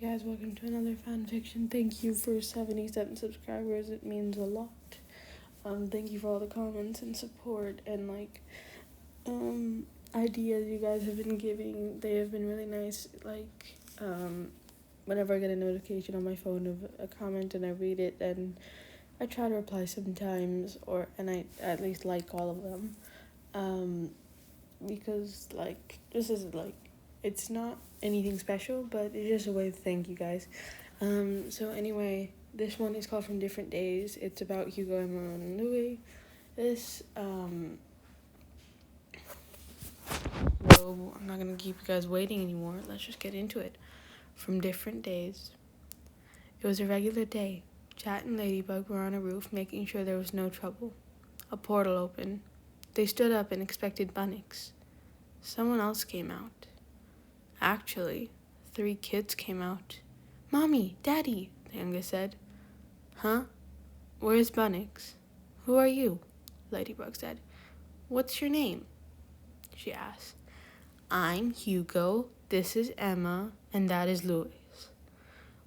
Hey guys, welcome to another fan fiction. Thank you for 77 subscribers. It means a lot. Thank you for all the comments and support and ideas you guys have been giving. They have been really nice. Whenever I get a notification on my phone of a comment and I read it, and I try to reply sometimes, and I at least like all of them. Because this is it's not anything special, but it's just a way to thank you guys. So anyway, this one is called From Different Days. It's about Hugo Emma and Louis. So I'm not gonna keep you guys waiting anymore. Let's just get into it. From Different Days. It was a regular day. Chat and Ladybug were on a roof, making sure there was no trouble. A portal opened. They stood up and expected Bunnix. Someone else came out. Actually, 3 kids came out. "Mommy, Daddy," the youngest said. "Huh? Where's Bunnix?" "Who are you?" Ladybug said. "What's your name?" she asked. "I'm Hugo, this is Emma, and that is Louis.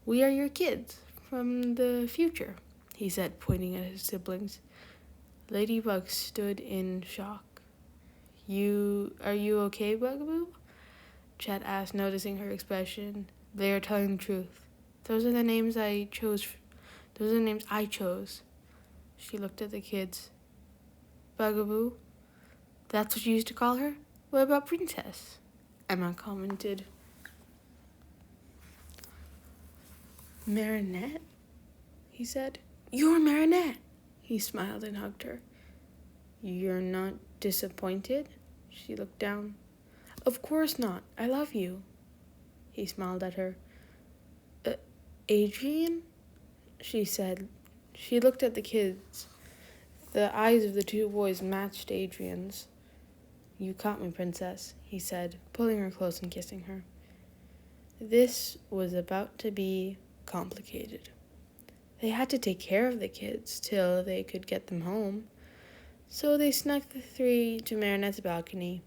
We are your kids from the future," he said, pointing at his siblings. Ladybug stood in shock. Are you okay, Bugaboo?" Chat asked, noticing her expression. "They are telling the truth. Those are the names I chose. She looked at the kids. "Bugaboo? That's what you used to call her? What about Princess?" Emma commented. "Marinette?" he said. "You're Marinette!" He smiled and hugged her. "You're not disappointed?" She looked down. "Of course not. I love you." He smiled at her. "Adrian?" she said. She looked at the kids. The eyes of the 2 boys matched Adrian's. "You caught me, Princess," he said, pulling her close and kissing her. This was about to be complicated. They had to take care of the kids till they could get them home. So they snuck the 3 to Marinette's balcony.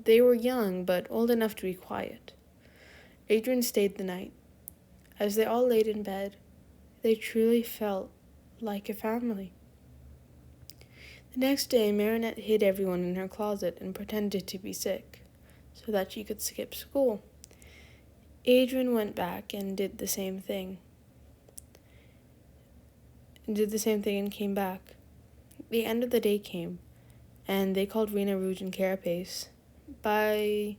They were young, but old enough to be quiet. Adrian stayed the night. As they all laid in bed, they truly felt like a family. The next day, Marinette hid everyone in her closet and pretended to be sick, so that she could skip school. Adrian went back and did the same thing and came back. The end of the day came, and they called Rena, Rouge, and Carapace. By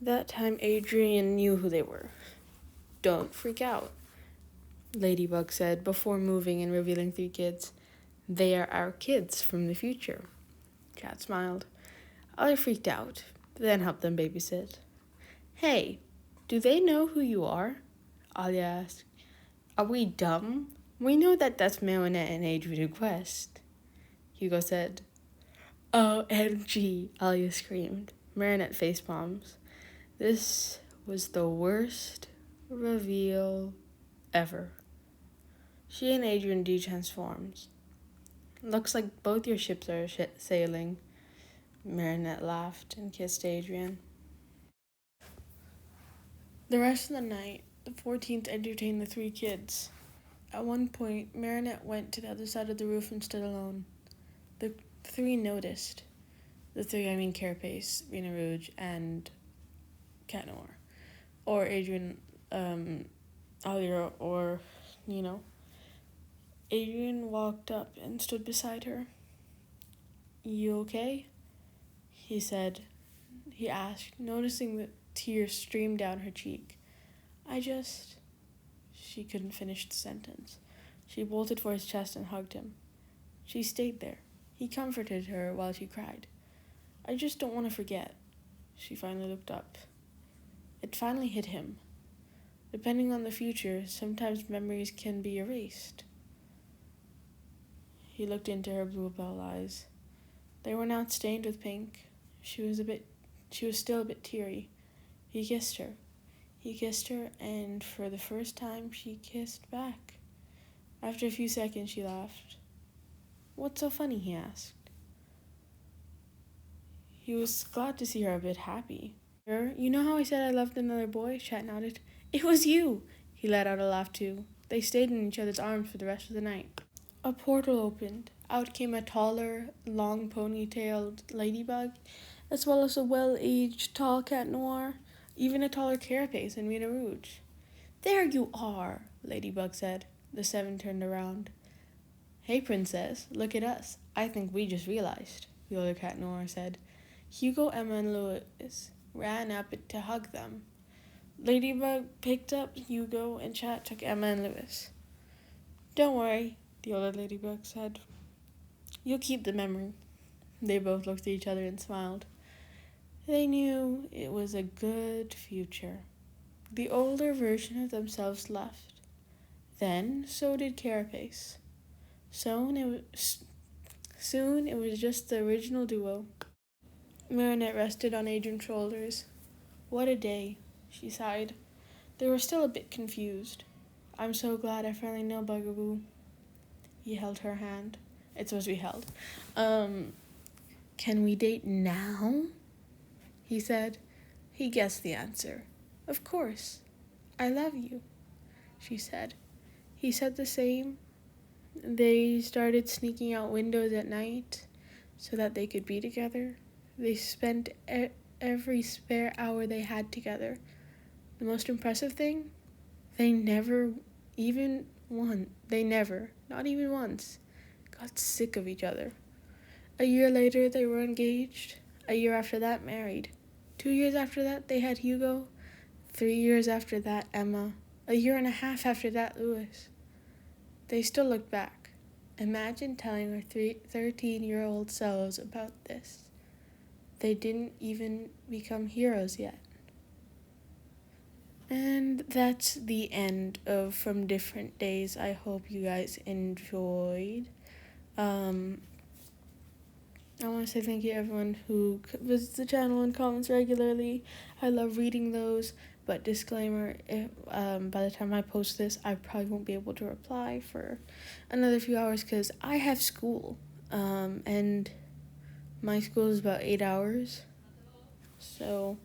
that time, Adrian knew who they were. "Don't freak out," Ladybug said before moving and revealing 3 kids. "They are our kids from the future." Chat smiled. I freaked out, then helped them babysit. "Hey, do they know who you are?" Alia asked. "Are we dumb? We know that that's Marinette and Adrian Quest," Hugo said. "OMG," Alia screamed. Marinette face palms. This was the worst reveal ever. She and Adrian de-transformed. "Looks like both your ships are sailing." Marinette laughed and kissed Adrian. The rest of the night, the 14th entertained the 3 kids. At one point, Marinette went to the other side of the roof and stood alone. The 3 noticed. The 3, I mean Carapace, Rena Rouge, and Cat Noir. Or Adrian, Alia, or, Adrian walked up and stood beside her. "You okay?" He asked, noticing that tears streamed down her cheek. She couldn't finish the sentence. She bolted for his chest and hugged him. She stayed there. He comforted her while she cried. "I just don't want to forget." She finally looked up. It finally hit him. Depending on the future, sometimes memories can be erased. He looked into her bluebell eyes. They were not stained with pink. She was still a bit teary. He kissed her, and for the first time, she kissed back. After a few seconds, she laughed. "What's so funny?" he asked. He was glad to see her a bit happy. "You know how I said I loved another boy?" Chat nodded. "It was you. He let out a laugh too. They stayed in each other's arms for the rest of the night. A portal opened. Out came a taller, long ponytailed ladybug, as well as a well-aged tall cat noir, even a taller carapace and Rita Rouge. There you are, Ladybug said. The seven turned around. Hey, princess, look at us. I think we just realized, the older cat noir said. Hugo, Emma, and Louis ran up to hug them. Ladybug picked up Hugo, and Chat took Emma and Louis. Don't worry, the older ladybug said. You'll keep the memory. They both looked at each other and smiled. They knew it was a good future. The older version of themselves left. Then so did Carapace. Soon it was just the original duo. Marinette rested on Adrian's shoulders. What a day, she sighed. They were still a bit confused. I'm so glad I finally know Bugaboo. He held her hand. It's supposed to be held. Can we date now? He said. He guessed the answer. Of course. I love you, she said. He said the same. They started sneaking out windows at night so that they could be together. They spent every spare hour they had together. The most impressive thing? Not even once, got sick of each other. A year later, they were engaged. A year after that, married. 2 years after that, they had Hugo. 3 years after that, Emma. A year and a half after that, Louis. They still looked back. Imagine telling our 13-year-old selves about this. They didn't even become heroes yet. And that's the end of From Different Days. I hope you guys enjoyed. I want to say thank you to everyone who visits the channel and comments regularly. I love reading those, but disclaimer, by the time I post this, I probably won't be able to reply for another few hours because I have school, and my school is about 8 hours, so